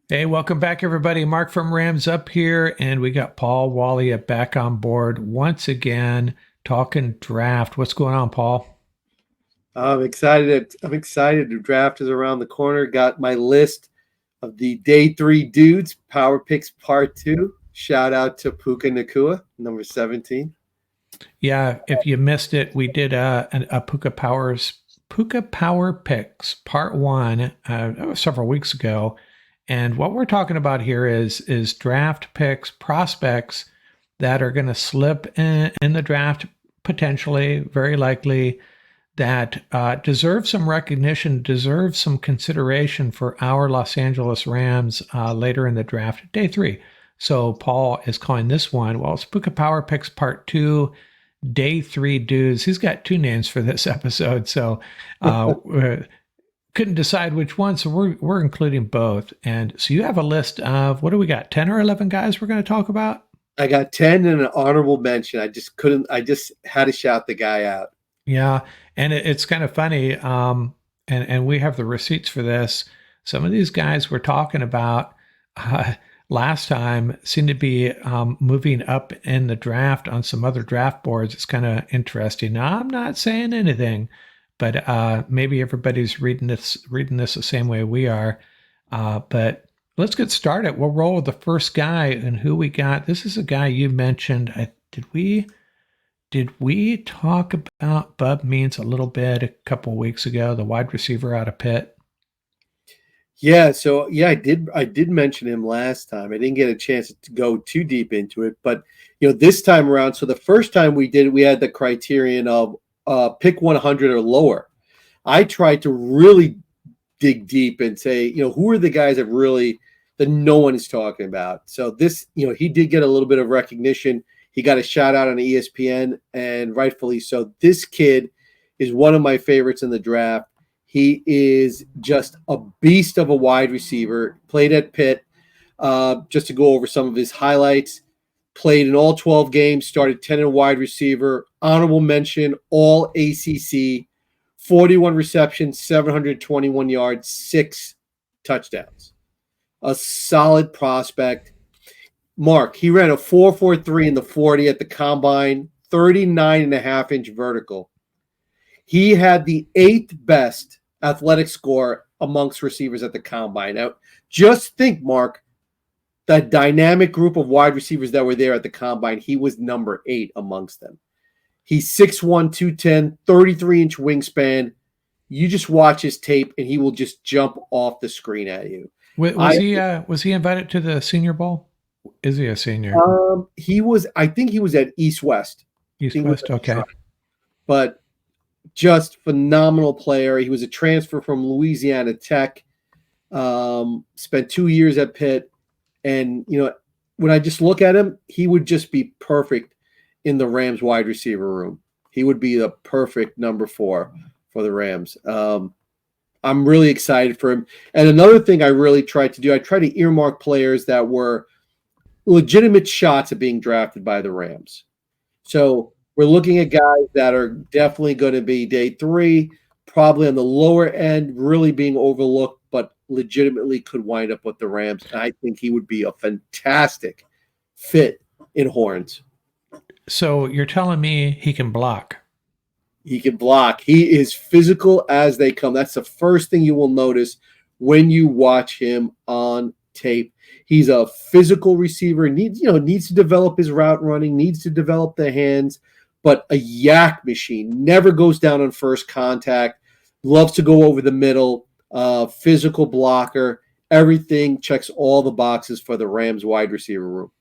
Hey, welcome back, everybody. Mark from Rams up here, and we got Paul Walia back on board once again, talking draft. What's going on, Paul? I'm excited. I'm excited. The draft is around the corner. Got my list of the day three dudes. Power picks part two. Shout out to Puka Nakua, number 17. Yeah, if you missed it, we did a Puka Power Picks Part One. That was several weeks ago, and what we're talking about here is draft picks, prospects that are going to slip in the draft potentially, very likely that deserve some recognition, deserve some consideration for our Los Angeles Rams later in the draft, day three. So Paul is calling this one, well, it's Puka Power Picks Part 2, Day 3 Dudes. He's got two names for this episode, so couldn't decide which one, so we're including both. And so you have a list of, what do we got, 10 or 11 guys we're going to talk about? I got 10 and an honorable mention. I just had to shout the guy out. Yeah, and it's kind of funny. And we have the receipts for this. Some of these guys we're talking about uh, last time seem to be moving up in the draft on some other draft boards. It's kind of interesting. Now, I'm not saying anything, but maybe everybody's reading this the same way we are. But let's get started. We'll roll with the first guy and who we got. This is a guy you mentioned. Did we talk about Bub Means a little bit a couple of weeks ago, the wide receiver out of Pitt? Yeah, I did mention him last time. I didn't get a chance to go too deep into it, but this time around, so the first time we did, we had the criterion of pick 100 or lower. I tried to really dig deep and say, who are the guys that no one is talking about. So this, he did get a little bit of recognition. He got a shout out on ESPN, and rightfully so. This kid is one of my favorites in the draft. He is just a beast of a wide receiver. Played at Pitt. Just to go over some of his highlights, played in all 12 games, started 10 in wide receiver. Honorable mention, all ACC, 41 receptions, 721 yards, 6 touchdowns. A solid prospect. Mark, he ran a 4.43 in the 40 at the combine, 39.5-inch vertical. He had the 8th best athletic score amongst receivers at the combine. Now, just think, Mark, that dynamic group of wide receivers that were there at the combine, he was number 8 amongst them. He's 6'1", 210, 33-inch wingspan. You just watch his tape, and he will just jump off the screen at you. Was he invited to the Senior Bowl? Is he a senior? I think he was at East West. East West, okay. But just phenomenal player. He was a transfer from Louisiana Tech. Spent 2 years at Pitt, and when I just look at him, he would just be perfect in the Rams wide receiver room. He would be the perfect number 4 for the Rams. I'm really excited for him. And another thing I really tried to do, I tried to earmark players that were legitimate shots at being drafted by the Rams. So we're looking at guys that are definitely going to be day 3, probably on the lower end, really being overlooked, but legitimately could wind up with the Rams. And I think he would be a fantastic fit in Horns. So you're telling me he can block? He can block. He is physical as they come. That's the first thing you will notice when you watch him on tape. He's a physical receiver, needs to develop his route running, needs to develop the hands, but a yak machine, never goes down on first contact, loves to go over the middle, physical blocker. Everything checks all the boxes for the Rams wide receiver room.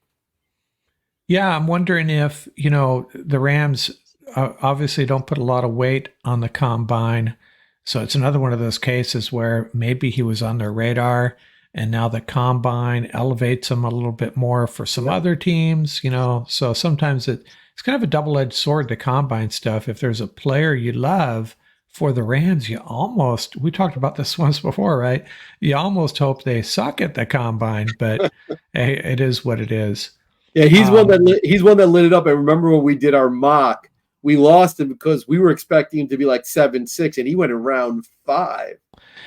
Yeah, I'm wondering if, the Rams obviously don't put a lot of weight on the combine. So it's another one of those cases where maybe he was on their radar and now the combine elevates him a little bit more for some other teams, So sometimes it's kind of a double-edged sword, the combine stuff. If there's a player you love for the Rams, we talked about this once before, right? You almost hope they suck at the combine, but hey, it is what it is. Yeah, he's one that lit it up. I remember when we did our mock, we lost him because we were expecting him to be like 7'6", and he went in round 5.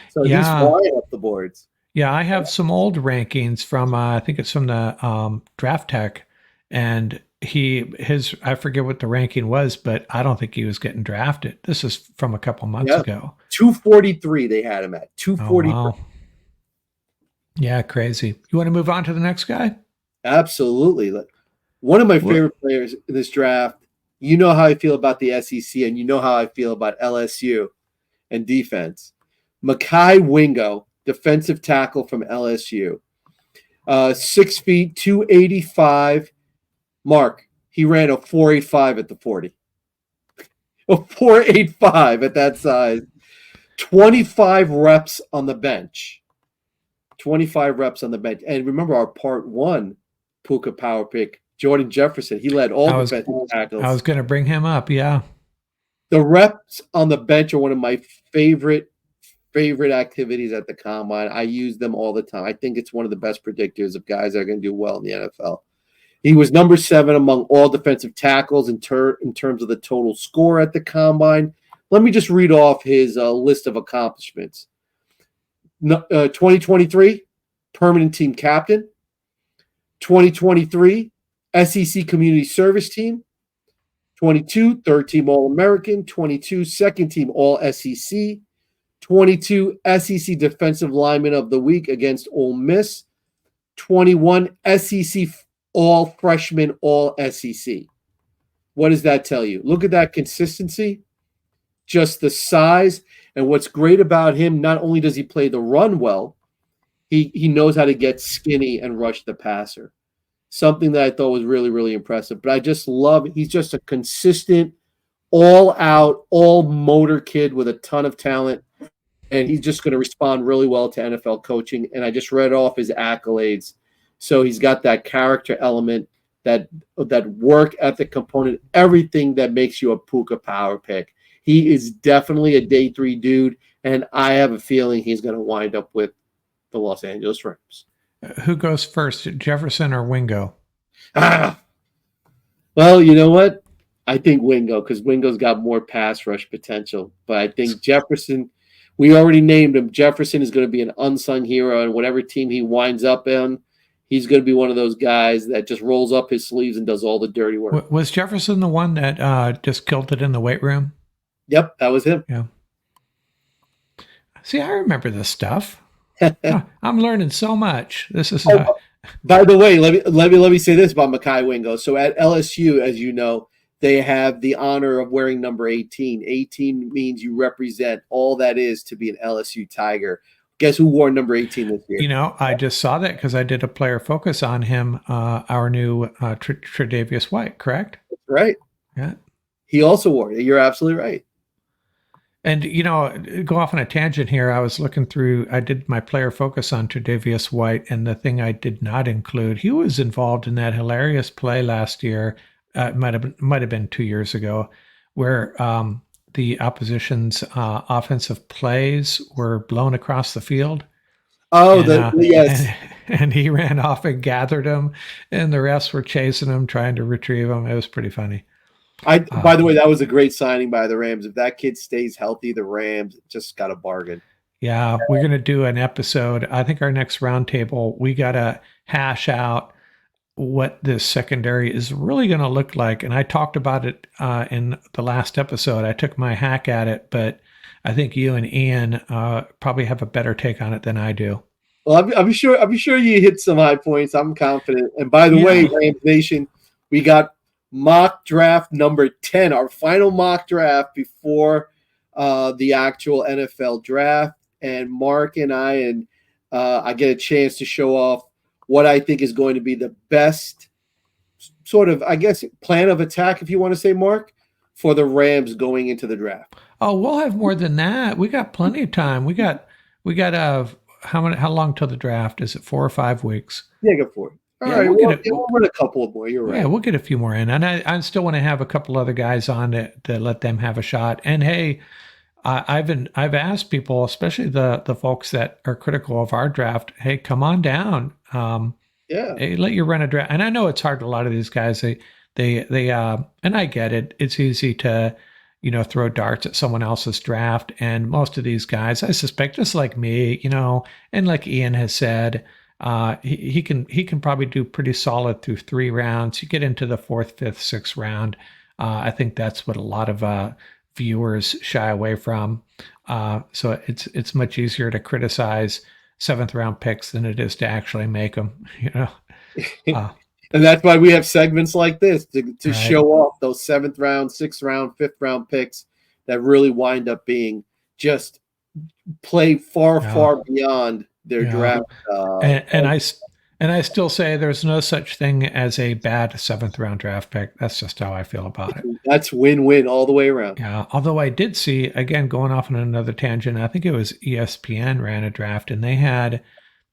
So he's flying up the boards. Yeah, I have some old rankings from I think it's from the Draft Tech, and I forget what the ranking was, but I don't think he was getting drafted. This is from a couple months Yeah. ago. 243 they had him at. Oh 243. wow. Yeah, crazy. You want to move on to the next guy? Absolutely. One of my What? favorite players in this draft. You know how I feel about the SEC, and you know how I feel about LSU and defense. Mekhi Wingo, defensive tackle from LSU. 6 feet, 285. Mark, he ran a 4.85 at the 40. A 4.85 at that size. 25 reps on the bench. 25 reps on the bench. And remember our part one Puka power pick, Jordan Jefferson. He led all defensive tackles. I was going to bring him up, yeah. The reps on the bench are one of my favorite activities at the combine. I use them all the time. I think it's one of the best predictors of guys that are going to do well in the NFL. He was number 7 among all defensive tackles in terms of the total score at the combine. Let me just read off his list of accomplishments. 2023, permanent team captain. 2023, SEC Community Service Team. 22, third team All-American. 22, second team All-SEC. 22, SEC Defensive Lineman of the Week against Ole Miss. 21, SEC All-Freshman All-SEC. What does that tell you? Look at that consistency, just the size. And what's great about him, not only does he play the run well, he knows how to get skinny and rush the passer. Something that I thought was really, really impressive. But I just love, he's just a consistent, all-out, all-motor kid with a ton of talent. And he's just going to respond really well to NFL coaching. And I just read off his accolades. So he's got that character element, that work ethic component, everything that makes you a Puka power pick. He is definitely a day 3 dude, and I have a feeling he's going to wind up with the Los Angeles Rams. Who goes first, Jefferson or Wingo? Well, you know what? I think Wingo, because Wingo's got more pass rush potential. But I think Jefferson, we already named him. Jefferson is going to be an unsung hero, and whatever team he winds up in, he's going to be one of those guys that just rolls up his sleeves and does all the dirty work. Was Jefferson the one that just killed it in the weight room? Yep, that was him. Yeah. See, I remember this stuff. I'm learning so much. This is. By the way, let me say this about Mekhi Wingo. So at LSU, as you know, they have the honor of wearing number 18. 18 means you represent all that is to be an LSU Tiger. Guess who wore number 18 this year? You know, I just saw that because I did a player focus on him, our new Tre'Davious White, correct? Right. Yeah. He also wore it. You're absolutely right. And, you know, go off on a tangent here. I was looking through, I did my player focus on Tre'Davious White, and the thing I did not include, he was involved in that hilarious play last year, might have been 2 years ago, where the opposition's offensive plays were blown across the field. Oh, yes. And he ran off and gathered them, and the refs were chasing him, trying to retrieve him. It was pretty funny. By the way, that was a great signing by the Rams. If that kid stays healthy, the Rams just got a bargain. Yeah, we're going to do an episode. I think our next roundtable, we got to hash out what this secondary is really going to look like. And I talked about it in the last episode. I took my hack at it, but I think you and Ian probably have a better take on it than I do. Well, I'm sure you hit some high points. I'm confident. And by the way, Rams Nation, we got mock draft number 10, our final mock draft before the actual NFL draft. And Mark and I get a chance to show off what I think is going to be the best sort of, I guess, plan of attack, if you want to say, Mark, for the Rams going into the draft. Oh, we'll have more than that. We got plenty of time. We got how long till the draft? Is it 4 or 5 weeks? Yeah, go for it. All right, we'll run a couple more. You're right. Yeah, we'll get a few more in, and I still want to have a couple other guys on to let them have a shot. And hey, I've asked people, especially the folks that are critical of our draft, hey, come on down. Hey, let you run a draft. And I know it's hard. A lot of these guys, they and I get it. It's easy to, throw darts at someone else's draft. And most of these guys, I suspect, just like me, and like Ian has said, he can probably do pretty solid through 3 rounds. You get into the 4th, 5th, 6th round. I think that's what a lot of viewers shy away from. So it's much easier to criticize 7th round picks than it is to actually make them. And that's why we have segments like this to Right. show off those 7th round, 6th round, 5th round picks that really wind up being just play far beyond their draft. And I still say there's no such thing as a bad 7th round draft pick. That's just how I feel about it. That's win-win all the way around. Yeah. Although I did see, again, going off on another tangent, I think it was ESPN ran a draft, and they had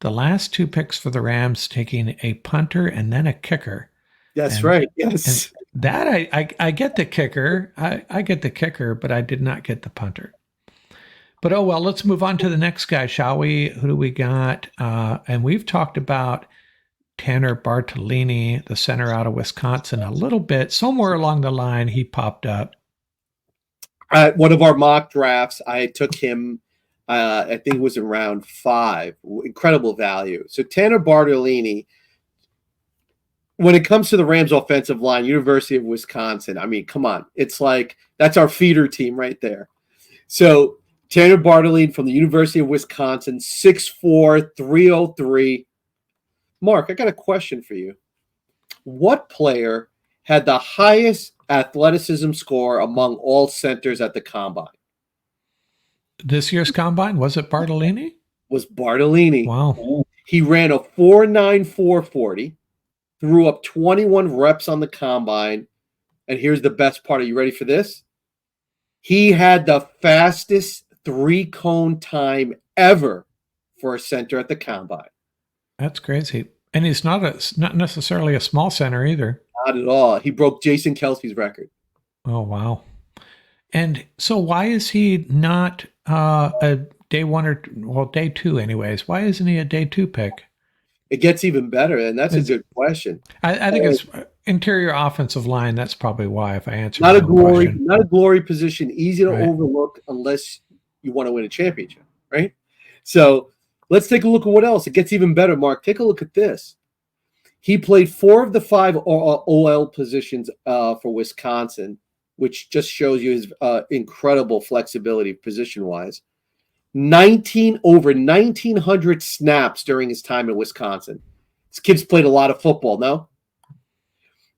the last 2 picks for the Rams taking a punter and then a kicker. That's right. Yes. And that I get the kicker. I get the kicker, but I did not get the punter. But oh well, let's move on to the next guy, shall we? Who do we got? And we've talked about Tanner Bortolini, the center out of Wisconsin, a little bit. Somewhere along the line, he popped up. At one of our mock drafts, I took him. I think it was in round 5. Incredible value. So Tanner Bortolini, when it comes to the Rams offensive line, University of Wisconsin, I mean, come on. It's like that's our feeder team right there. So Tanner Bortolini from the University of Wisconsin, 6'4", 303. Mark, I got a question for you. What player had the highest athleticism score among all centers at the Combine? This year's Combine? Was it Bortolini? Was Bortolini. Wow. He ran a 4.9 440, threw up 21 reps on the Combine. And here's the best part. Are you ready for this? He had the fastest 3-cone time ever for a center at the Combine. That's crazy. And he's not necessarily a small center either. Not at all. He broke Jason Kelsey's record. Oh, wow. And so why is he not a day 1 or day 2 anyways? Why isn't he a day 2 pick? It gets even better, and that's a good question. I think it's interior offensive line. That's probably why, if I answer not a glory position, easy to overlook unless you want to win a championship, right? So let's take a look at what else. It gets even better, Mark. Take a look at this. He played 4 of the 5 OL positions for Wisconsin, which just shows you his incredible flexibility position-wise. Over 1,900 snaps during his time in Wisconsin. This kid's played a lot of football, no?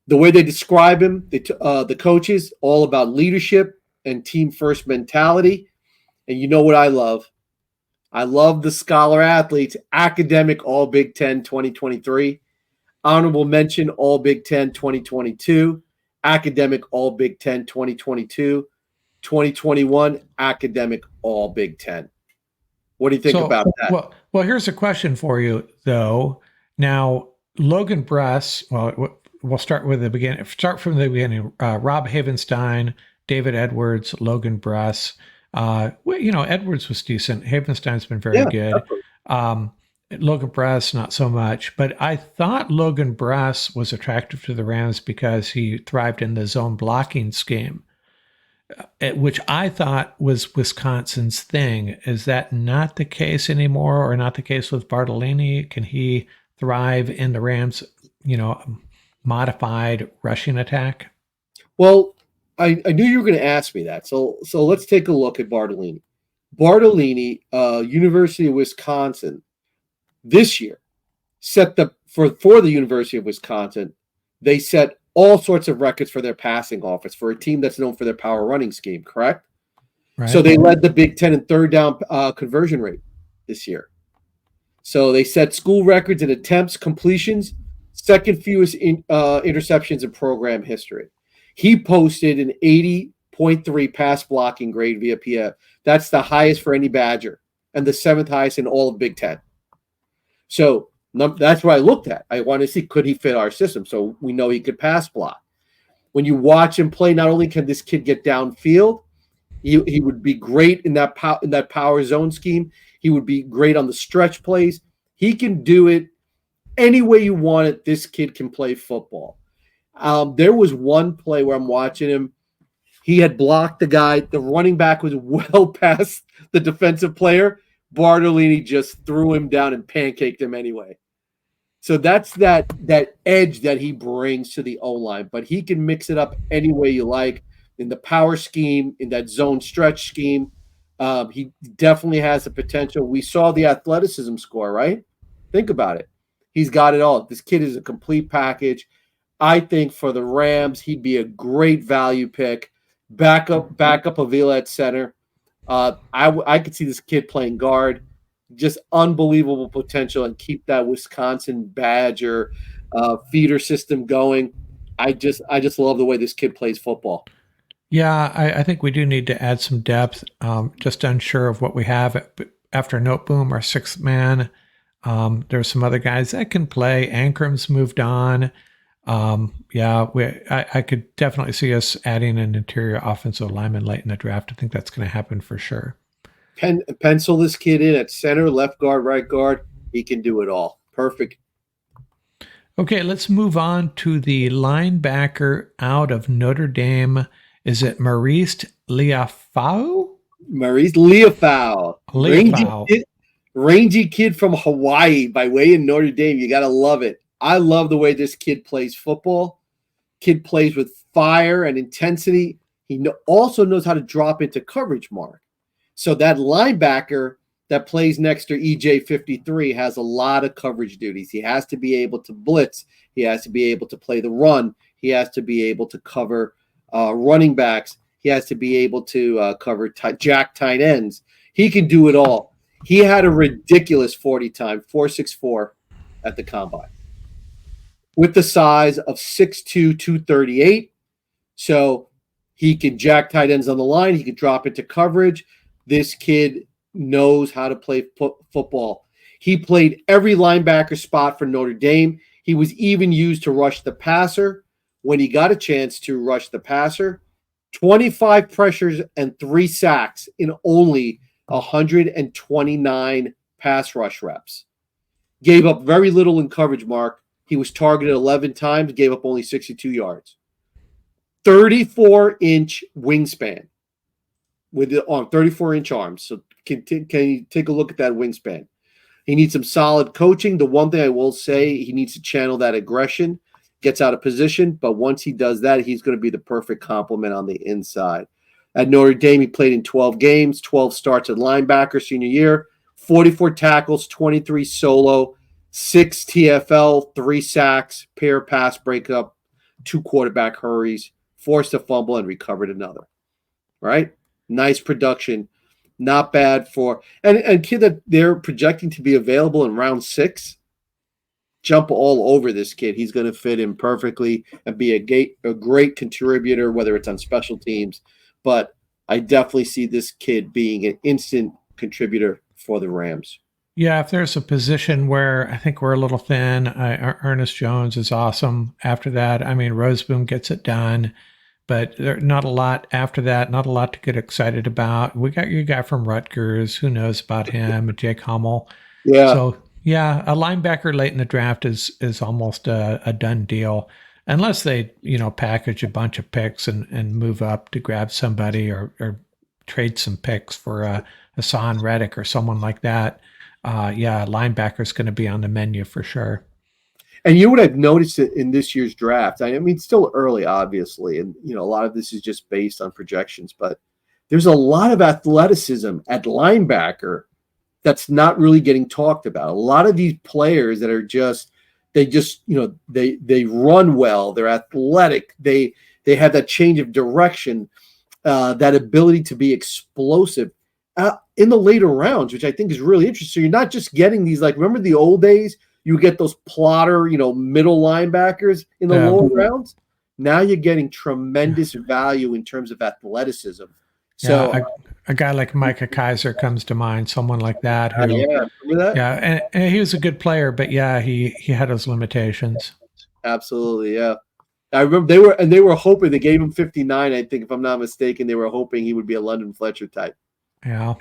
The way they describe him, the coaches, all about leadership and team-first mentality. And you know what I love? I love the scholar athletes, academic All Big Ten 2023, honorable mention All Big Ten 2022, academic All Big Ten 2022, 2021, academic All Big Ten. What do you think about that? Well, here's a question for you, though. Now, Logan Bruss, we'll start with the beginning. Start from the beginning. Rob Havenstein, David Edwards, Logan Bruss. Edwards was decent. Havenstein's been very good. Logan Bruss, not so much. But I thought Logan Bruss was attractive to the Rams because he thrived in the zone blocking scheme, which I thought was Wisconsin's thing. Is that not the case anymore, or not the case with Bortolini? Can he thrive in the Rams, modified rushing attack? Well, I knew you were going to ask me that. So let's take a look at Bortolini. Bortolini, University of Wisconsin, this year set for the University of Wisconsin, they set all sorts of records for their passing offense for a team that's known for their power running scheme, correct? Right. So they led the Big Ten in third down conversion rate this year. So they set school records in attempts, completions, second fewest interceptions in program history. He posted an 80.3 pass blocking grade via PF. That's the highest for any Badger and the 7th highest in all of Big Ten. So that's what I looked at. I wanted to see, could he fit our system? So we know he could pass block. When you watch him play, not only can this kid get downfield, he would be great in that power zone scheme. He would be great on the stretch plays. He can do it any way you want it. This kid can play football. There was one play where I'm watching him. He had blocked the guy. The running back was well past the defensive player. Bortolini just threw him down and pancaked him anyway. So that's that edge that he brings to the O-line. But he can mix it up any way you like in the power scheme, in that zone stretch scheme. He definitely has the potential. We saw the athleticism score, right? Think about it. He's got it all. This kid is a complete package. I think for the Rams, he'd be a great value pick. Backup Avila at center. I could see this kid playing guard. Just unbelievable potential, and keep that Wisconsin Badger feeder system going. I just love the way this kid plays football. Yeah, I think we do need to add some depth. Just unsure of what we have after Noteboom, our sixth man. There's some other guys that can play. Ankram's moved on. I could definitely see us adding an interior offensive lineman late in the draft. I think that's going to happen for sure. Pencil this kid in at center, left guard, right guard. He can do it all. Perfect. Okay, let's move on to the linebacker out of Notre Dame. Is it Marist Liufau? Marist Liufau. Rangy kid from Hawaii by way of Notre Dame. You got to love it. I love the way this kid plays football. Kid plays with fire and intensity. He also knows how to drop into coverage, Mark. So that linebacker that plays next to EJ53 has a lot of coverage duties. He has to be able to blitz. He has to be able to play the run. He has to be able to cover running backs. He has to be able to cover jack tight ends. He can do it all. He had a ridiculous 40 time, 4.64 at the combine with the size of 6'2", 238. So he can jack tight ends on the line. He can drop into coverage. This kid knows how to play football. He played every linebacker spot for Notre Dame. He was even used to rush the passer when he got a chance to rush the passer. 25 pressures and 3 sacks in only 129 pass rush reps. Gave up very little in coverage, Mark. He was targeted 11 times, gave up only 62 yards. 34-inch wingspan with the 34-inch arms. So can you take a look at that wingspan? He needs some solid coaching. The one thing I will say, he needs to channel that aggression, gets out of position, but once he does that, he's going to be the perfect complement on the inside. At Notre Dame, he played in 12 games, 12 starts at linebacker senior year, 44 tackles, 23 solo, 6 TFL, 3 sacks, pair pass breakup, 2 quarterback hurries, forced a fumble, and recovered another. Right? Nice production. Not bad for and kid that they're projecting to be available in round 6. Jump all over this kid. He's going to fit in perfectly and be a great contributor, whether it's on special teams. But I definitely see this kid being an instant contributor for the Rams. Yeah, if there's a position where I think we're a little thin, Ernest Jones is awesome. After that, I mean, Roseboom gets it done, but there's not a lot after that, not a lot to get excited about. We got your guy from Rutgers. Who knows about him? Jake Hummel. Yeah. So, yeah, a linebacker late in the draft is almost a done deal. Unless they, package a bunch of picks and move up to grab somebody or trade some picks for Hassan Reddick or someone like that. Linebacker is going to be on the menu for sure. And you know what I've noticed in this year's draft? I mean, it's still early, obviously, and a lot of this is just based on projections. But there's a lot of athleticism at linebacker that's not really getting talked about. A lot of these players that are they run well, they're athletic, they have that change of direction, that ability to be explosive. In the later rounds, which I think is really interesting. So you're not just getting these, remember the old days, you get those plotter, middle linebackers in the lower rounds. Now you're getting tremendous value in terms of athleticism. So a guy like Micah Kaiser comes to mind, someone like that. Remember that? Yeah, and he was a good player, but he had his limitations. Absolutely, yeah. I remember they were hoping, they gave him 59, I think, if I'm not mistaken. They were hoping he would be a London Fletcher type. Yeah.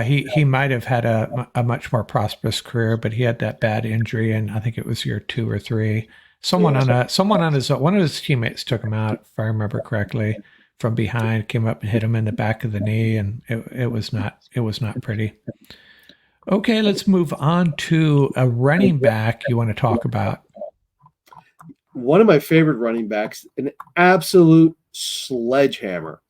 He might have had a much more prosperous career, but he had that bad injury, and I think it was year 2 or 3. Someone on his one of his teammates took him out, if I remember correctly, from behind, came up and hit him in the back of the knee, and it was not pretty. Okay, let's move on to a running back you want to talk about. One of my favorite running backs, an absolute sledgehammer.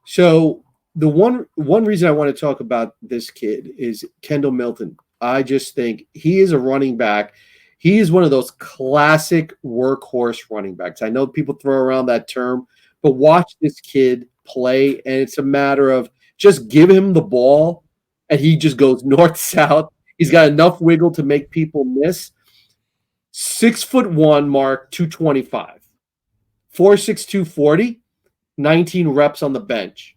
So the one reason I want to talk about this kid is Kendall Milton. I just think he is a running back. He is one of those classic workhorse running backs. I know people throw around that term, but watch this kid play, and it's a matter of just give him the ball, and he just goes north-south. He's got enough wiggle to make people miss. 6'1", mark, 225. 4'6", 240, 19 reps on the bench.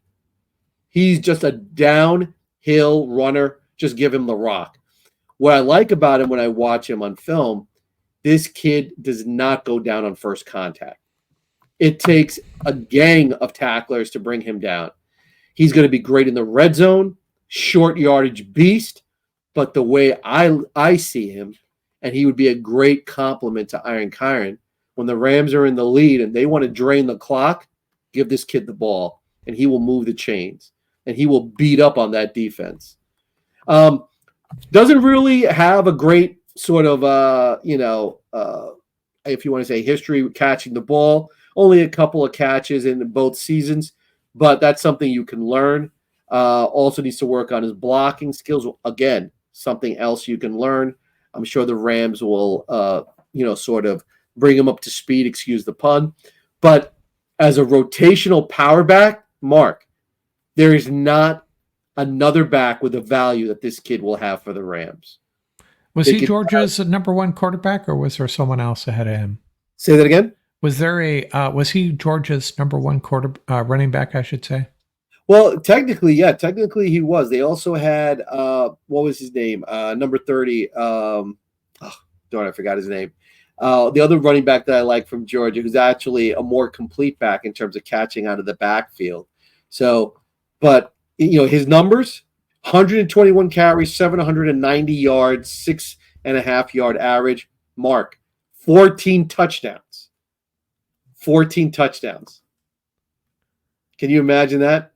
He's just a downhill runner. Just give him the rock. What I like about him when I watch him on film, this kid does not go down on first contact. It takes a gang of tacklers to bring him down. He's going to be great in the red zone, short yardage beast, but the way I see him, and he would be a great complement to Iron Kyren. When the Rams are in the lead and they want to drain the clock, give this kid the ball, and he will move the chains, and he will beat up on that defense. Doesn't really have a great sort of, if you want to say history catching the ball. Only a couple of catches in both seasons, but that's something you can learn. Also needs to work on his blocking skills. Again, something else you can learn. I'm sure the Rams will, sort of bring him up to speed, excuse the pun. But as a rotational power back, Mark, there is not another back with the value that this kid will have for the Rams. Was he Georgia's number one quarterback, or was there someone else ahead of him? Say that again? Was he Georgia's number one running back, I should say? Well, technically, yeah. Technically, he was. They also had, what was his name? Number 30. I forgot his name. The other running back that I like from Georgia, who's actually a more complete back in terms of catching out of the backfield. So, but, his numbers, 121 carries, 790 yards, 6.5 yard average. Mark, 14 touchdowns. 14 touchdowns. Can you imagine that?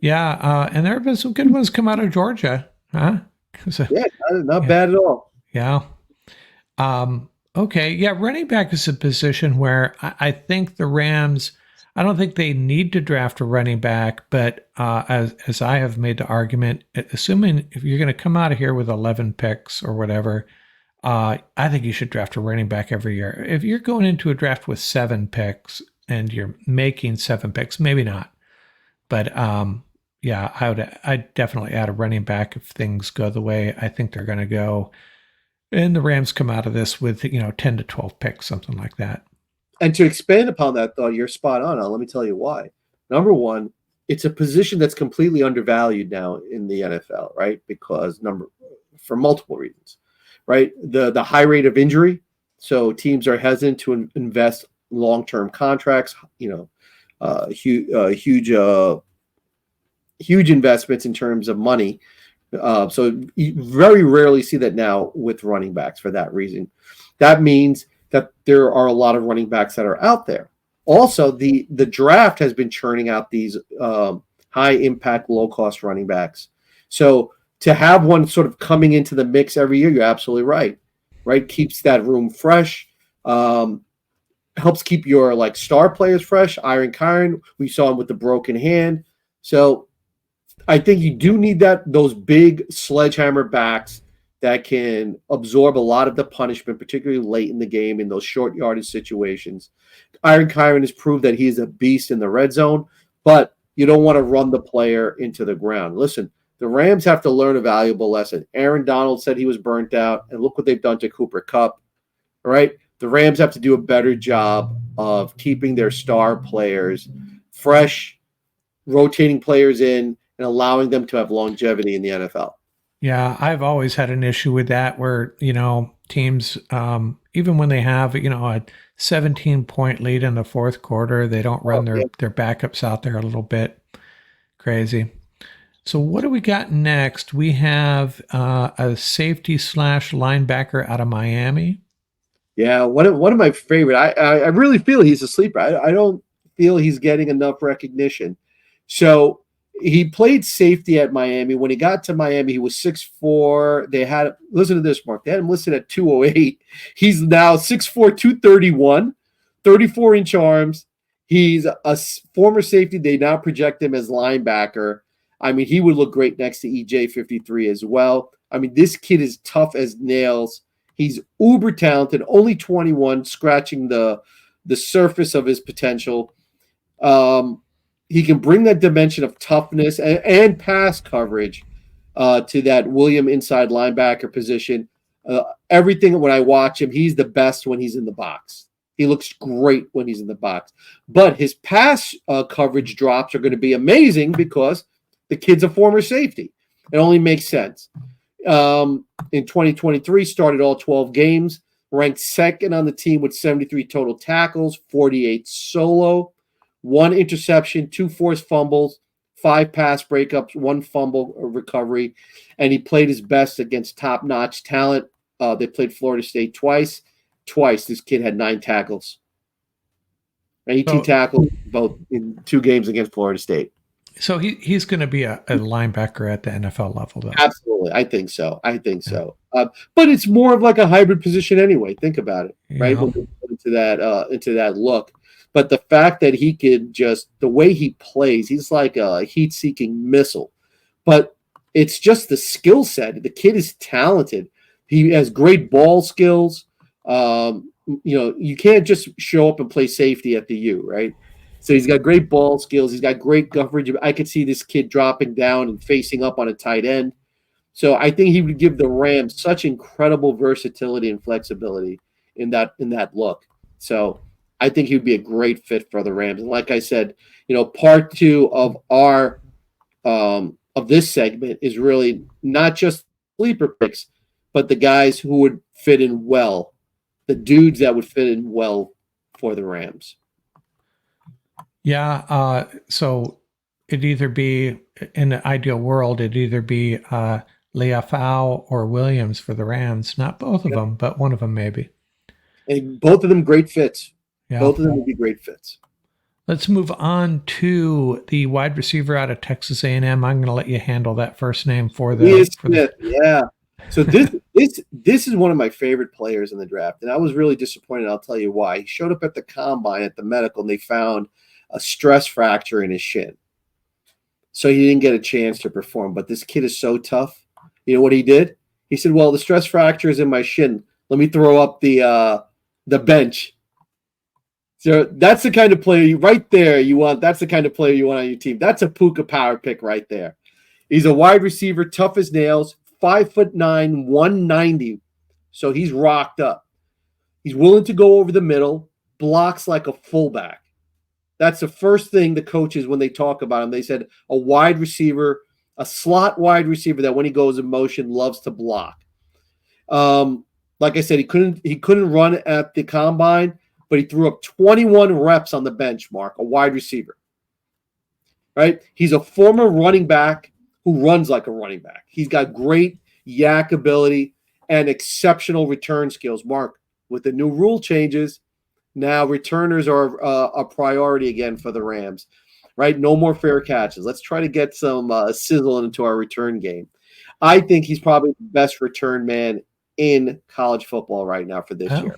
Yeah, and there have been some good ones come out of Georgia, huh? Yeah, not bad at all. Yeah. Okay. Yeah, running back is a position where I think the Rams, I don't think they need to draft a running back, but as I have made the argument, assuming if you're going to come out of here with 11 picks or whatever, I think you should draft a running back every year. If you're going into a draft with 7 picks and you're making 7 picks, maybe not. But yeah, I'd definitely add a running back if things go the way I think they're going to go. And the Rams come out of this with, 10 to 12 picks, something like that. And to expand upon that thought, you're spot on. Let me tell you why. Number one, it's a position that's completely undervalued now in the NFL, right? Because for multiple reasons, right? The high rate of injury. So teams are hesitant to invest long-term contracts, huge investments in terms of money. So you very rarely see that now with running backs for that reason. That means that there are a lot of running backs that are out there. Also, the draft has been churning out these high impact, low cost running backs. So to have one sort of coming into the mix every year, you're absolutely right. Right? Keeps that room fresh. Helps keep your star players fresh. Iron Kyren, we saw him with the broken hand. So I think you do need those big sledgehammer backs that can absorb a lot of the punishment, particularly late in the game in those short yardage situations. Iron Kyren has proved that he's a beast in the red zone, but you don't want to run the player into the ground. Listen, the Rams have to learn a valuable lesson. Aaron Donald said he was burnt out, and look what they've done to Cooper Kupp. All right? The Rams have to do a better job of keeping their star players fresh, rotating players in, and allowing them to have longevity in the NFL. Yeah, I've always had an issue with that where, teams, even when they have, a 17-point lead in the fourth quarter, they don't run their backups out there a little bit. Crazy. So what do we got next? We have a safety / linebacker out of Miami. Yeah, one of my favorite. I really feel he's a sleeper. I don't feel he's getting enough recognition. So he played safety at Miami. When he got to Miami, he was 6'4". They had listen to this, Mark. They had him listed at 208. He's now 6'4", 231, 34-inch arms. He's a former safety. They now project him as linebacker. I mean, he would look great next to EJ53 as well. I mean, this kid is tough as nails. He's uber talented, only 21, scratching the surface of his potential. He can bring that dimension of toughness and pass coverage to that William inside linebacker position. Everything when I watch him, he's the best when he's in the box. He looks great when he's in the box. But his pass coverage drops are going to be amazing because the kid's a former safety. It only makes sense. In 2023, started all 12 games, ranked second on the team with 73 total tackles, 48 solo, 1 interception, 2 forced fumbles, 5 pass breakups, 1 fumble recovery, and he played his best against top-notch talent. They played Florida State twice. Twice, this kid had 9 tackles. 18 tackles both in 2 games against Florida State. So he's going to be a linebacker at the NFL level, though. Absolutely. I think so. But it's more of like a hybrid position anyway. Think about it, right? When we go into that look. But the fact that he could just – the way he plays, he's like a heat-seeking missile. But it's just the skill set. The kid is talented. He has great ball skills. You can't just show up and play safety at the U, right? So he's got great ball skills. He's got great coverage. I could see this kid dropping down and facing up on a tight end. So I think he would give the Rams such incredible versatility and flexibility in that look. So I think he would be a great fit for the Rams. And like I said, part 2 of our of this segment is really not just sleeper picks, but the guys who would fit in well, the dudes that would fit in well for the Rams. Yeah, so it'd either be, in the ideal world, Liufau or Williams for the Rams. Not both of them, but one of them maybe. And both of them great fits. Yeah. Both of them would be great fits. Let's move on to the wide receiver out of Texas A&M. I'm going to let you handle that first name for the. Ainias Smith, yeah. So this is one of my favorite players in the draft, and I was really disappointed. I'll tell you why. He showed up at the combine at the medical, and they found a stress fracture in his shin. So he didn't get a chance to perform. But this kid is so tough. You know what he did? He said, well, the stress fracture is in my shin. Let me throw up the bench. So that's the kind of player right there you want. That's the kind of player you want on your team. That's a Puka power pick right there. He's a wide receiver, tough as nails, 5'9", 190. So he's rocked up. He's willing to go over the middle, blocks like a fullback. That's the first thing the coaches, when they talk about him, they said a wide receiver, a slot wide receiver that when he goes in motion loves to block. Like I said, he couldn't run at the combine, but he threw up 21 reps on the bench, Mark, a wide receiver. Right? He's a former running back who runs like a running back. He's got great yak ability and exceptional return skills. Mark, with the new rule changes, now returners are a priority again for the Rams, right? No more fair catches. Let's try to get some sizzle into our return game. I think he's probably the best return man in college football right now for this year.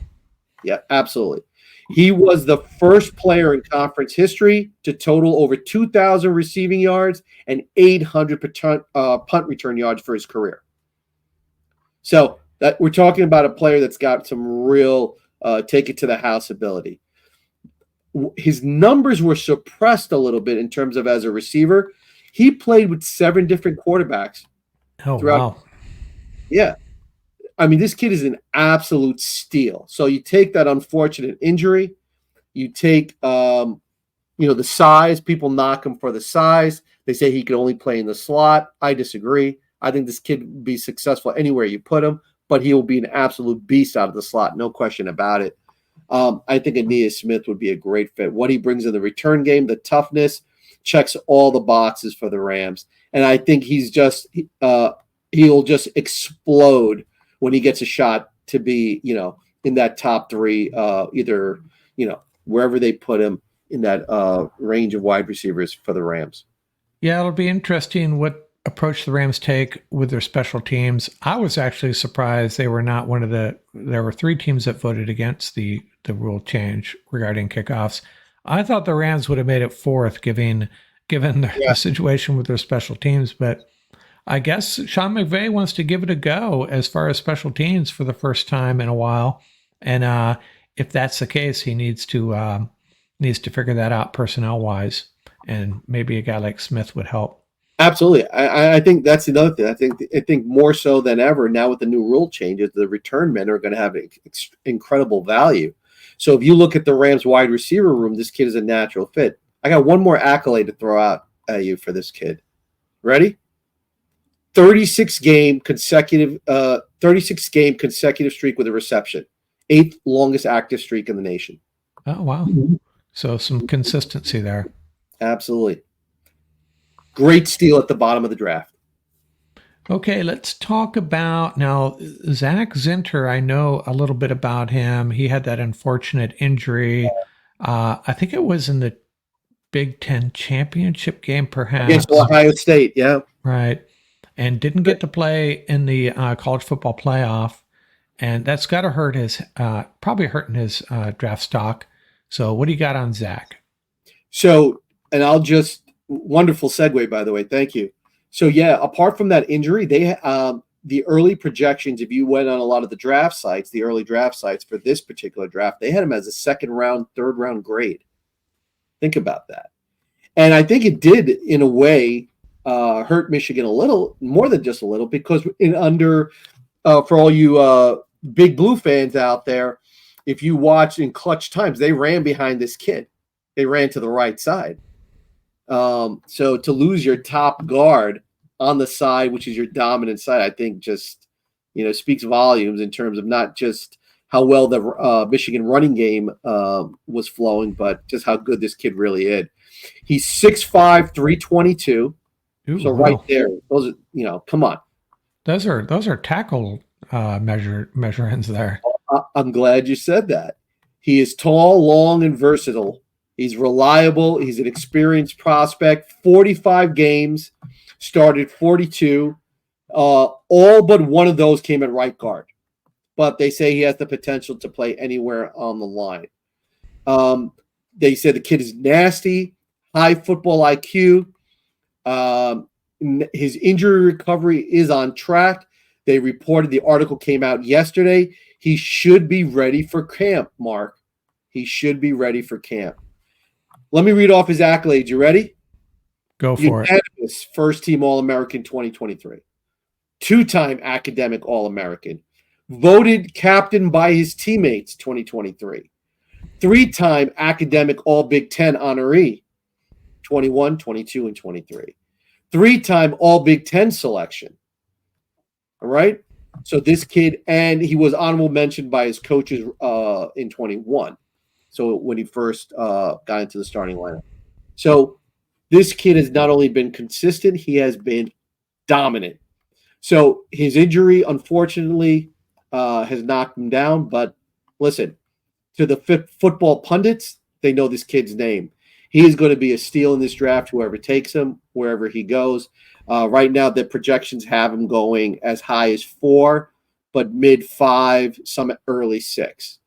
Yeah, absolutely. He was the first player in conference history to total over 2,000 receiving yards and 800 punt return yards for his career. So that we're talking about a player that's got some real take it to the house ability. His numbers were suppressed a little bit in terms of as a receiver. He played with 7 different quarterbacks. Oh, wow. Yeah. I mean, this kid is an absolute steal. So you take that unfortunate injury, you take, the size. People knock him for the size. They say he could only play in the slot. I disagree. I think this kid would be successful anywhere you put him, but he will be an absolute beast out of the slot. No question about it. I think Ainias Smith would be a great fit. What he brings in the return game, the toughness, checks all the boxes for the Rams. And I think he'll just explode when he gets a shot to be, in that top three, either, wherever they put him in that range of wide receivers for the Rams. Yeah, it'll be interesting what approach the Rams take with their special teams. I was actually surprised they were not one of there were 3 teams that voted against the rule change regarding kickoffs. I thought the Rams would have made it 4th, given the situation with their special teams, but I guess Sean McVay wants to give it a go as far as special teams for the first time in a while. And if that's the case, he needs to figure that out personnel wise, and maybe a guy like Smith would help. Absolutely. I think that's another thing. I think more so than ever now with the new rule changes, the return men are going to have incredible value. So if you look at the Rams wide receiver room, this kid is a natural fit. I got one more accolade to throw out at you for this kid. Ready? 36 game consecutive streak with a reception. 8th longest active streak in the nation. Oh, wow. So some consistency there. Absolutely. Great steal at the bottom of the draft. Okay, let's talk about now Zak Zinter. I know a little bit about him. He had that unfortunate injury. I think it was in the Big Ten championship game, perhaps. Against Ohio State, yeah. Right. And didn't get to play in the college football playoff. And that's got to hurt probably hurting his draft stock. So what do you got on Zak? So, and wonderful segue, by the way. Thank you. So, yeah, apart from that injury, the early projections, if you went on a lot of the draft sites, the early draft sites for this particular draft, they had him as a 2nd round, 3rd round grade. Think about that. And I think it did, in a way, hurt Michigan a little, more than just a little, because for all you Big Blue fans out there, if you watch in clutch times, they ran behind this kid. They ran to the right side. So to lose your top guard on the side, which is your dominant side, I think just, speaks volumes in terms of not just how well the Michigan running game was flowing, but just how good this kid really is. He's 6'5", 322. Ooh, so wow. right there, those are, come on. Those are tackle measurements there. I'm glad you said that. He is tall, long, and versatile. He's reliable. He's an experienced prospect. 45 games, started 42. All but one of those came at right guard. But they say he has the potential to play anywhere on the line. They said the kid is nasty, high football IQ. His injury recovery is on track. They reported, the article came out yesterday. He should be ready for camp, Mark. He should be ready for camp. Let me read off his accolades. You ready? Go for it. First team All-American 2023. 2-time academic All-American. Voted captain by his teammates 2023. 3-time academic All-Big Ten honoree 21, 22, and 23. 3-time All-Big Ten selection. All right? So this kid, and he was honorable mention by his coaches in 21. So when he first got into the starting lineup. So this kid has not only been consistent, he has been dominant. So his injury, unfortunately, has knocked him down. But listen, to the football pundits, they know this kid's name. He is going to be a steal in this draft, whoever takes him, wherever he goes. Right now, the projections have him going as high as 4, but mid-5, some early 6.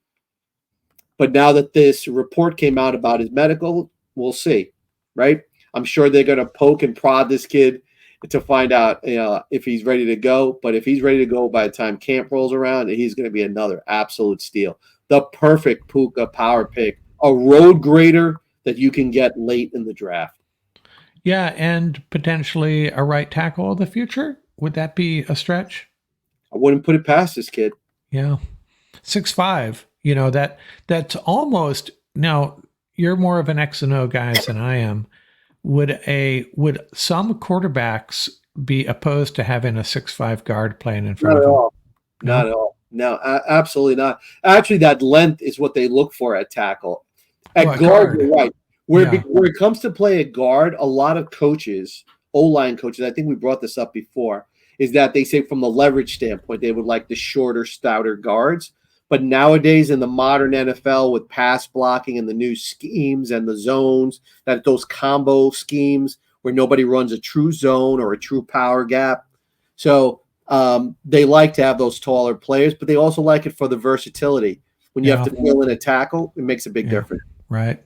But now that this report came out about his medical, we'll see, right? I'm sure they're going to poke and prod this kid to find out if he's ready to go. But if he's ready to go by the time camp rolls around, he's going to be another absolute steal. The perfect Puka power pick, a road grader that you can get late in the draft. Yeah, and potentially a right tackle of the future. Would that be a stretch? I wouldn't put it past this kid. Yeah. 6'5", that's almost, now you're more of an X and O guys than I am. Would some quarterbacks be opposed to having a 6'5" guard playing in front of them? Not at all. No, absolutely not. Actually, that length is what they look for at tackle. At guard, you're right. Where it comes to play at guard, a lot of coaches, O-line coaches, I think we brought this up before, is that they say from the leverage standpoint, they would like the shorter, stouter guards. But nowadays in the modern NFL with pass blocking and the new schemes and the zones, that those combo schemes where nobody runs a true zone or a true power gap. So they like to have those taller players, but they also like it for the versatility. When you have to fill in a tackle, it makes a big difference. Right.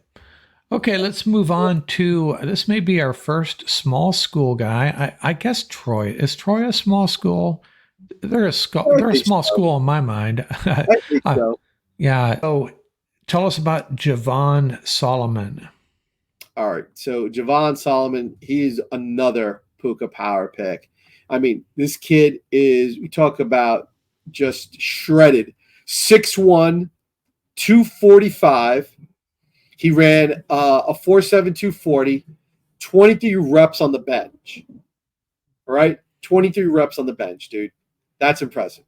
Okay, let's move on to this. May be our first small school guy. I guess Troy. Is Troy a small school? They're a small school in my mind. I think so. Yeah. So tell us about Javon Solomon. All right. So Javon Solomon, he's another Puka power pick. I mean, this kid is, we talk about just shredded. 6'1", 245. He ran a 4.7 240, 23 reps on the bench. All right? 23 reps on the bench, dude. That's impressive.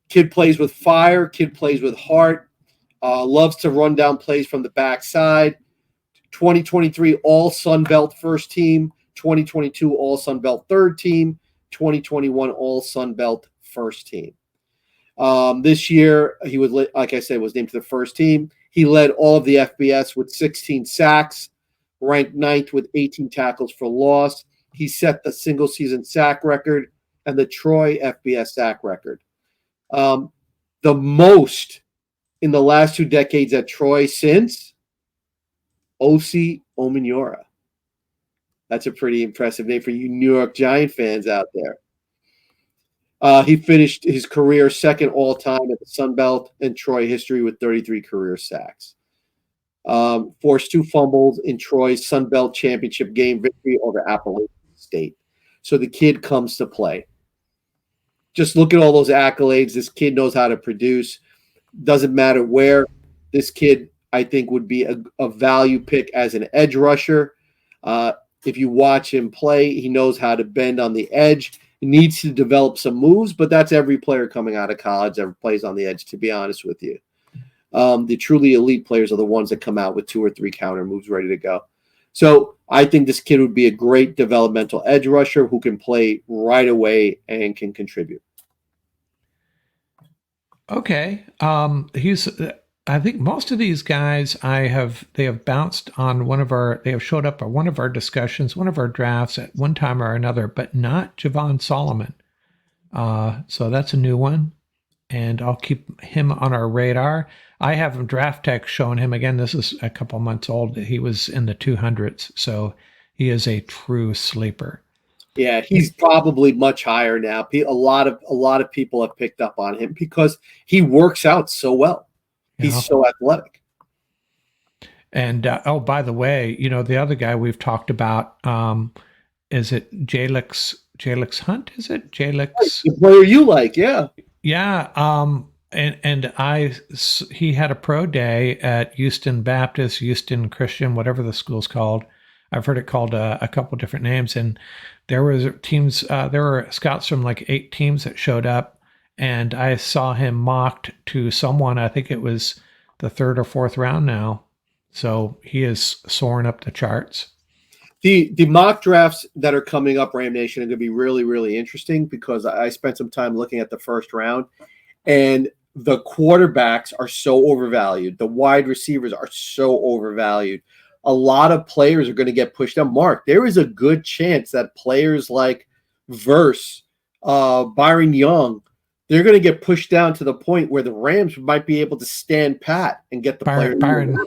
Kid plays with fire. Kid plays with heart. Loves to run down plays from the backside. 2023 All Sun Belt first team. 2022 All Sun Belt third team. 2021 All Sun Belt first team. This year, he was, like I said, was named to the first team. He led all of the FBS with 16 sacks, ranked 9th with 18 tackles for loss. He set the single season sack record and the Troy FBS sack record. The most in the last 2 decades at Troy since Osi Omenyiora. That's a pretty impressive name for you New York Giant fans out there. He finished his career second all-time at the Sun Belt and Troy history with 33 career sacks. Forced 2 fumbles in Troy's Sun Belt championship game victory over Appalachian State. So the kid comes to play. Just look at all those accolades. This kid knows how to produce. Doesn't matter where. This kid, I think, would be a value pick as an edge rusher. If you watch him play, he knows how to bend on the edge. He needs to develop some moves, but that's every player coming out of college that plays on the edge, to be honest with you. The truly elite players are the ones that come out with 2 or 3 counter moves ready to go. So I think this kid would be a great developmental edge rusher who can play right away and can contribute. Okay. I think most of these guys they have bounced on they have showed up at one of our discussions, one of our drafts at one time or another, but not Javon Solomon. So that's a new one, and I'll keep him on our radar. I have draft tech showing him again. This is a couple months old. He was in the 200s, so he is a true sleeper. Yeah, he's probably much higher now. A lot of people have picked up on him because he works out so well. He's so athletic. And by the way, the other guy we've talked about, is it Jalix Hunt? Is it Jalix? The player you like, yeah. Yeah. He had a pro day at Houston Baptist, Houston Christian, whatever the school's called. I've heard it called a couple different names, and there were scouts from like 8 teams that showed up. And I saw him mocked to someone. I think it was the 3rd or 4th round now. So he is soaring up the charts. The mock drafts that are coming up, Ram Nation, are going to be really, really interesting because I spent some time looking at the first round, and the quarterbacks are so overvalued. The wide receivers are so overvalued. A lot of players are going to get pushed down. Mark, there is a good chance that players like Verse, Byron Young, they're going to get pushed down to the point where the Rams might be able to stand pat and get the player. Byron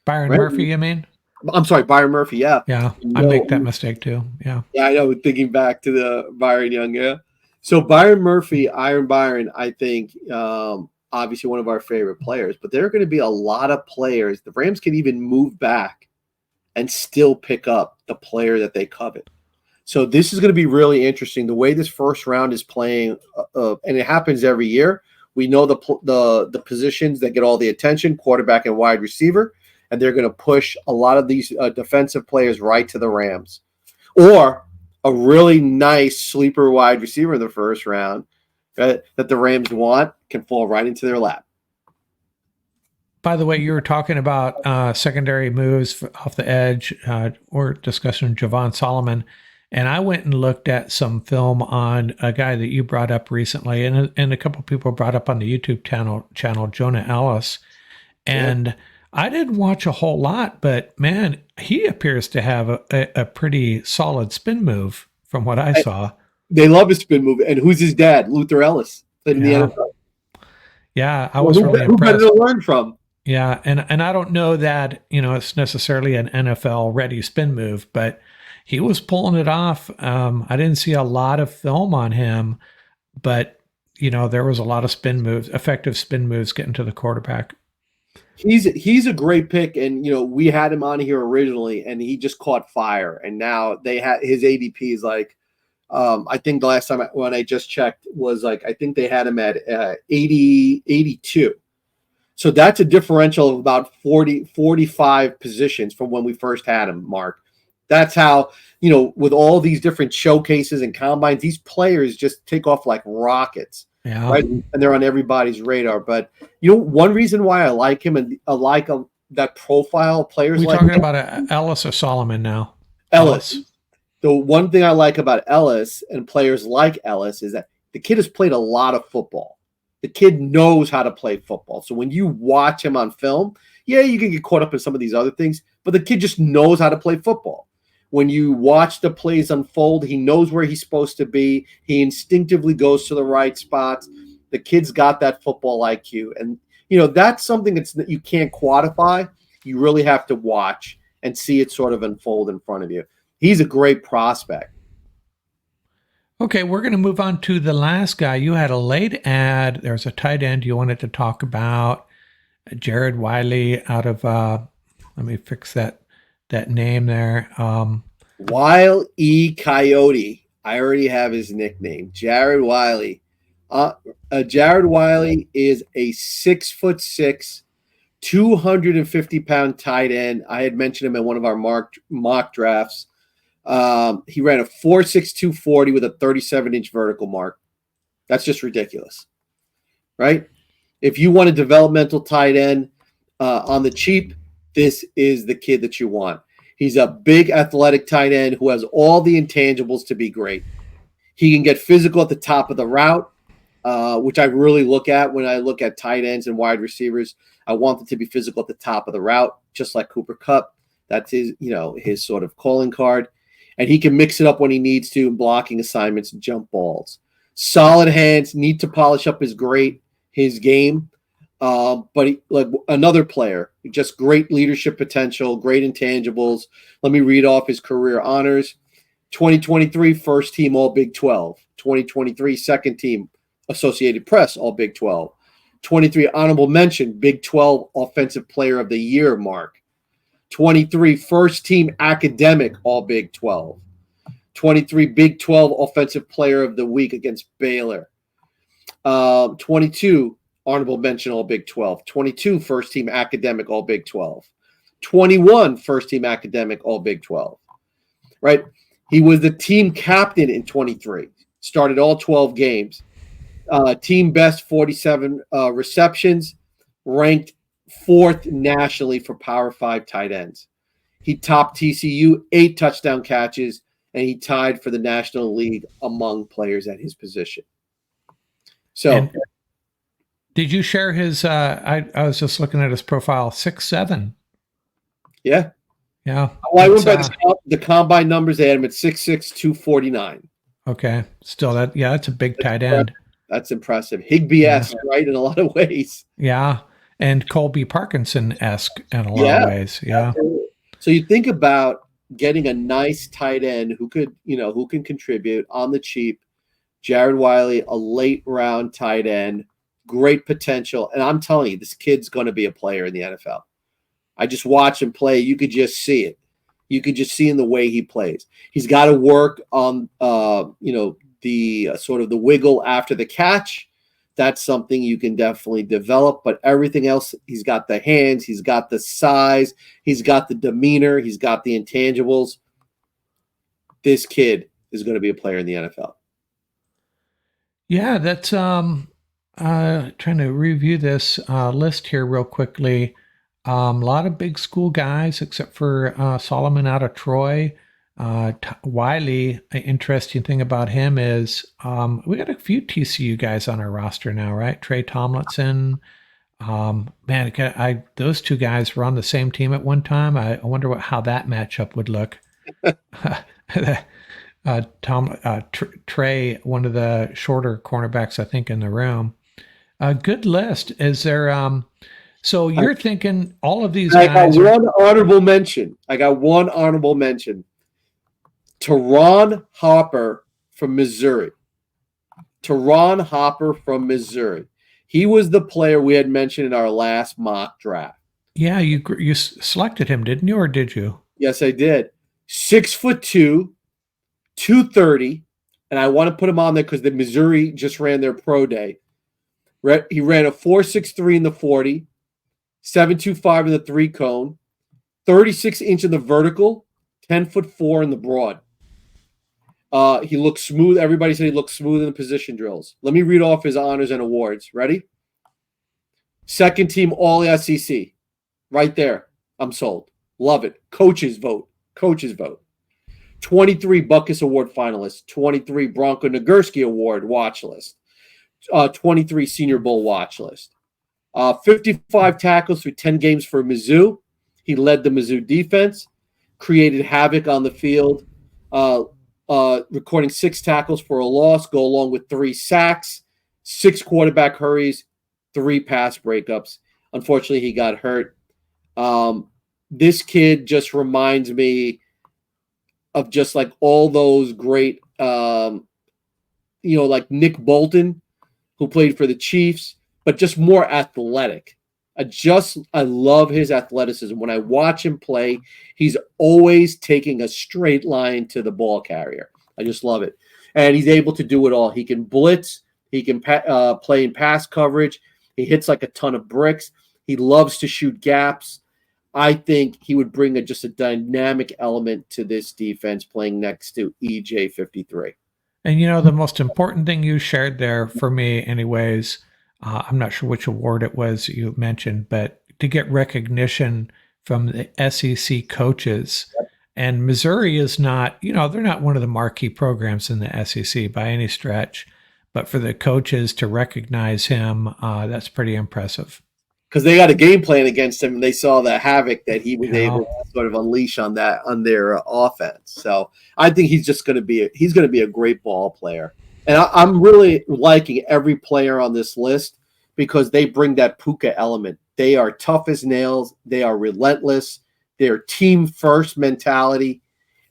Murphy, you mean? I'm sorry, Byron Murphy, yeah. Yeah, I make that mistake too, yeah. Yeah, I know, thinking back to the Byron Young, yeah. So Byron Murphy, Iron Byron, I think, obviously one of our favorite players, but there are going to be a lot of players. The Rams can even move back and still pick up the player that they covet. So this is going to be really interesting. The way this first round is playing, and it happens every year. We know the positions that get all the attention, quarterback and wide receiver, and they're going to push a lot of these defensive players right to the Rams. Or a really nice sleeper wide receiver in the first round that the Rams want can fall right into their lap. By the way, you were talking about secondary moves off the edge. We're discussing Javon Solomon. And I went and looked at some film on a guy that you brought up recently, and a couple of people brought up on the YouTube channel Jonah Ellis. Yeah. And I didn't watch a whole lot, but man, he appears to have a pretty solid spin move from what I saw. They love his spin move. And who's his dad? Luther Ellis. Played in the Yeah. NFL. Yeah, I was really Who better impressed. to learn from? Yeah, and I don't know that, it's necessarily an NFL ready spin move, but he was pulling it off. I didn't see a lot of film on him, but there was a lot of spin moves, effective spin moves getting to the quarterback. He's a great pick, and we had him on here originally, and he just caught fire. And now they had his ADP is like, I think the last time when I just checked was like, I think they had him at 82. So that's a differential of about 45 positions from when we first had him, Mark. That's how, with all these different showcases and combines, these players just take off like rockets. Yeah. Right. And they're on everybody's radar. But, one reason why I like him and I like that profile players We're like talking about Ellis or Solomon now. Ellis. The one thing I like about Ellis and players like Ellis is that the kid has played a lot of football. The kid knows how to play football. So when you watch him on film, yeah, you can get caught up in some of these other things, but the kid just knows how to play football. When you watch the plays unfold, he knows where he's supposed to be. He instinctively goes to the right spots. The kid's got that football IQ. And, that's something that you can't quantify. You really have to watch and see it sort of unfold in front of you. He's a great prospect. Okay, we're going to move on to the last guy. You had a late ad. There's a tight end you wanted to talk about. Jared Wiley out of, let me fix that name there. Wile E. Coyote. I already have his nickname. Jared Wiley. Jared Wiley is a 6'6", 250-pound tight end. I had mentioned him in one of our mock drafts. He ran a 4.6 240 with a 37-inch vertical mark. That's just ridiculous, right? If you want a developmental tight end on the cheap, this is the kid that you want. He's a big athletic tight end who has all the intangibles to be great. He can get physical at the top of the route, which I really look at when I look at tight ends and wide receivers. I want them to be physical at the top of the route, just like Cooper Kupp. That's his sort of calling card. And he can mix it up when he needs to in blocking assignments and jump balls. Solid hands, need to polish up his game. But like another player, just great leadership potential, great intangibles. Let me read off his career honors. 2023 first team All Big 12. 2023 second team Associated Press All Big 12. 23 honorable mention Big 12 Offensive Player of the Year mark. 23 first team academic All Big 12. 23 Big 12 Offensive Player of the Week against Baylor. 22 honorable mention All Big 12. 22 first team academic All Big 12. 21 first team academic All Big 12. Right? He was the team captain in 23. Started all 12 games. Team best 47 receptions. Ranked 4th nationally for Power 5 tight ends. He topped TCU 8 touchdown catches, and he tied for the National League among players at his position. So, and did you share his? I was just looking at his profile. 6'7". Yeah. Well, I went by the combine numbers. They had him at 6'6", 249. Okay, still that's a big tight end. That's impressive. Higbee-esque, right, in a lot of ways. Yeah. And Colby Parkinson-esque in a lot of ways. Yeah. So you think about getting a nice tight end who can contribute on the cheap. Jared Wiley, a late round tight end, great potential. And I'm telling you, this kid's going to be a player in the NFL. I just watch him play. You could just see it. You could just see in the way he plays. He's got to work on, the sort of the wiggle after the catch. That's something you can definitely develop, but everything else, he's got the hands, he's got the size, he's got the demeanor, he's got the intangibles. This kid is going to be a player in the NFL. Yeah, that's trying to review this list here real quickly. A lot of big school guys, except for Solomon out of Troy. Wiley, an interesting thing about him is we got a few TCU guys on our roster now, right? Trey Tomlinson. Man, those two guys were on the same team at one time. I wonder how that matchup would look. Trey, one of the shorter cornerbacks, I think, in the room. Good list. Is there? So you're thinking all of these I guys got one honorable mention. Teron Hopper from Missouri. He was the player we had mentioned in our last mock draft. Yeah, you selected him, didn't you, or did you? Yes, I did. 6'2", 230, and I want to put him on there because the Missouri just ran their pro day. He ran a 4.63 in the 40, 7.25 in the 3-cone, 36-inch in the vertical, 10'4" in the broad. He looked smooth. Everybody said he looked smooth in the position drills. Let me read off his honors and awards. Ready? Second team All SEC. Right there. I'm sold. Love it. Coaches vote. 23 Butkus Award finalists. 23 Bronco Nagurski Award watch list. 23 Senior Bowl watch list. 55 tackles through 10 games for Mizzou. He led the Mizzou defense. Created havoc on the field. Recording 6 tackles for a loss, go along with 3 sacks, 6 quarterback hurries, 3 pass breakups. Unfortunately, he got hurt. This kid just reminds me of just like all those great, like Nick Bolton, who played for the Chiefs, but just more athletic. I love his athleticism. When I watch him play, he's always taking a straight line to the ball carrier. I just love it. And he's able to do it all. He can blitz. He can play in pass coverage. He hits like a ton of bricks. He loves to shoot gaps. I think he would bring just a dynamic element to this defense playing next to EJ53. And the most important thing you shared there for me anyways, I'm not sure which award it was you mentioned, but to get recognition from the SEC coaches. And Missouri is not, they're not one of the marquee programs in the SEC by any stretch, but for the coaches to recognize him, that's pretty impressive. Because they got a game plan against him, and they saw the havoc that he was able to sort of unleash on their offense. So I think he's going to be a great ball player. And I'm really liking every player on this list because they bring that Puka element. They are tough as nails. They are relentless. They're team first mentality.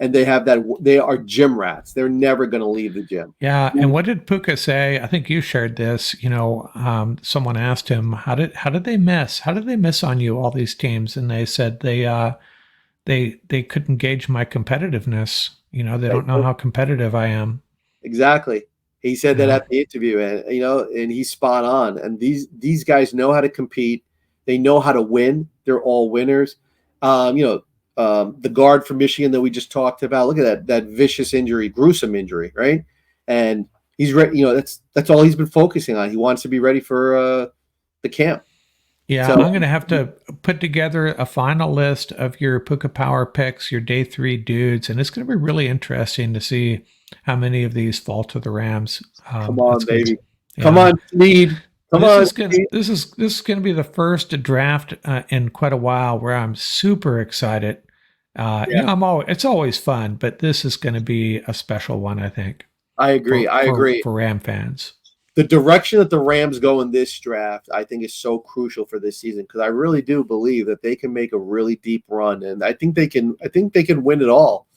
And they are gym rats. They're never going to leave the gym. Yeah. And what did Puka say? I think you shared this. Someone asked him, how did they miss? How did they miss on you, all these teams? And they said they couldn't gauge my competitiveness. They don't know how competitive I am. Exactly. He said that at the interview, and he's spot on. And these guys know how to compete. They know how to win. They're all winners. The guard from Michigan that we just talked about. Look at that vicious injury, gruesome injury, right? And he's ready. That's all he's been focusing on. He wants to be ready for the camp. Yeah, so I'm going to have to put together a final list of your Puka Power picks, your day 3 dudes, and it's going to be really interesting to see how many of these fall to the Rams. Come on, baby. Yeah. Come on, Sneed. This is going to be the first draft in quite a while where I'm super excited. It's always fun, but this is going to be a special one, I think. I agree. For Ram fans. The direction that the Rams go in this draft, I think, is so crucial for this season because I really do believe that they can make a really deep run, and I think they can win it all.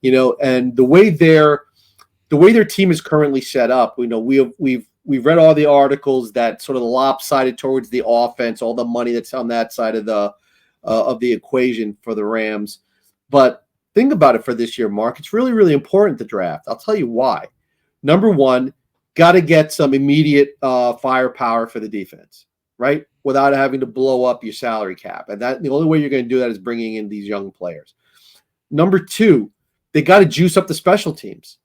And the way their team is currently set up, we've read all the articles that sort of lopsided towards the offense, all the money that's on that side of the equation for the Rams. But think about it for this year, Mark. It's really, really important to draft. I'll tell you why. Number one, got to get some immediate firepower for the defense, right? Without having to blow up your salary cap. And the only way you're going to do that is bringing in these young players. Number two, they got to juice up the special teams.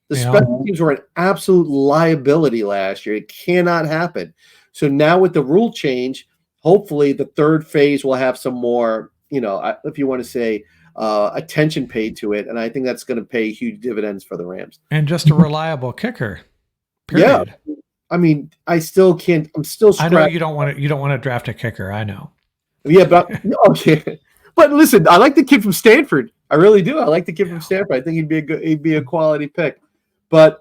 The special teams were an absolute liability last year. It cannot happen. So now with the rule change, hopefully the third phase will have some more, if you want to say, attention paid to it, and I think that's going to pay huge dividends for the Rams. And just a reliable kicker. Period. Yeah, I mean, I still can't. I'm still. I know you don't want to draft a kicker. I know. Yeah, but okay. But listen, I like the kid from Stanford. I really do. I like the kid from Stanford. I think he'd be a quality pick. But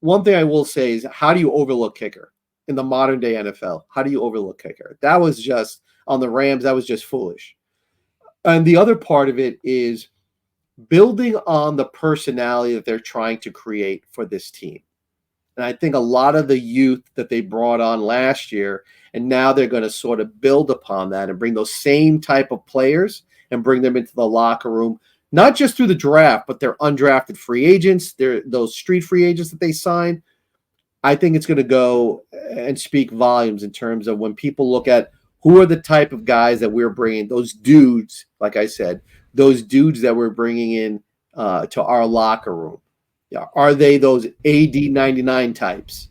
one thing I will say is, how do you overlook kicker in the modern day NFL? How do you overlook kicker? That was just on the Rams. That was just foolish. And the other part of it is building on the personality that they're trying to create for this team. And I think a lot of the youth that they brought on last year, and now they're going to sort of build upon that and bring those same type of players and bring them into the locker room, not just through the draft, but they're undrafted free agents. They're those street free agents that they signed. I think it's going to go and speak volumes in terms of when people look at who are the type of guys that we're bringing, those dudes, like I said, those dudes that we're bringing in to our locker room. Yeah, are they those AD 99 types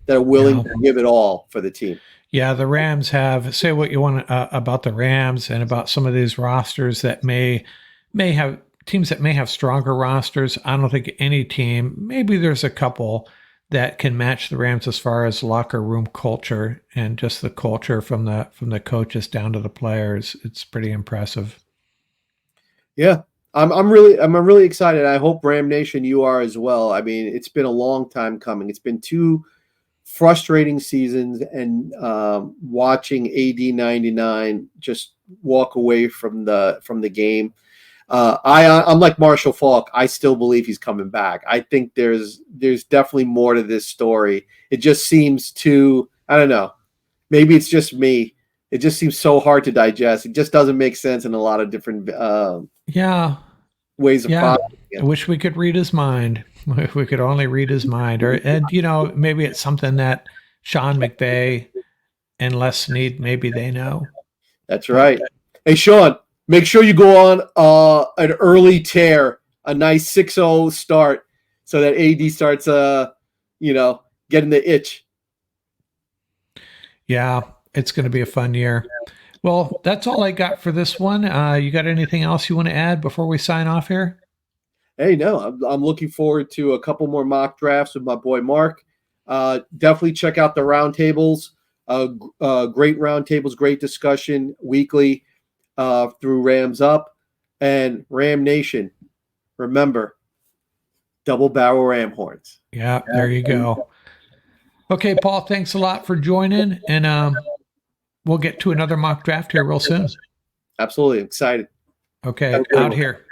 that are willing to give it all for the team? Yeah, the Rams have, say what you want about the Rams and about some of these rosters that may have teams that may have stronger rosters. I don't think any team, maybe there's a couple that can match the Rams as far as locker room culture and just the culture from the coaches down to the players. It's pretty impressive. Yeah. I'm really excited. I hope Ram Nation, you are as well. I mean, it's been a long time coming. It's been 2 frustrating seasons, and watching AD 99 just walk away from the game. I'm like Marshall Faulk. I still believe he's coming back. I think there's definitely more to this story. It just seems too, I don't know. Maybe it's just me. It just seems so hard to digest. It just doesn't make sense in a lot of different ways of processing it. I wish we could read his mind. If we could only read his mind. And maybe it's something that Sean McVay and Les Snead, maybe they know. That's right. Hey, Sean, make sure you go on an early tear, a nice 6-0 start, so that AD starts getting the itch. Yeah, it's going to be a fun year. Well, that's all I got for this one. You got anything else you want to add before we sign off here? Hey, no, I'm looking forward to a couple more mock drafts with my boy Mark. Definitely check out the roundtables. Great roundtables, great discussion weekly through Rams Up. And Ram Nation, remember, double barrel ram horns. Yeah, there you go. Okay, Paul, thanks a lot for joining, and we'll get to another mock draft here real soon. Absolutely excited. Okay, out here.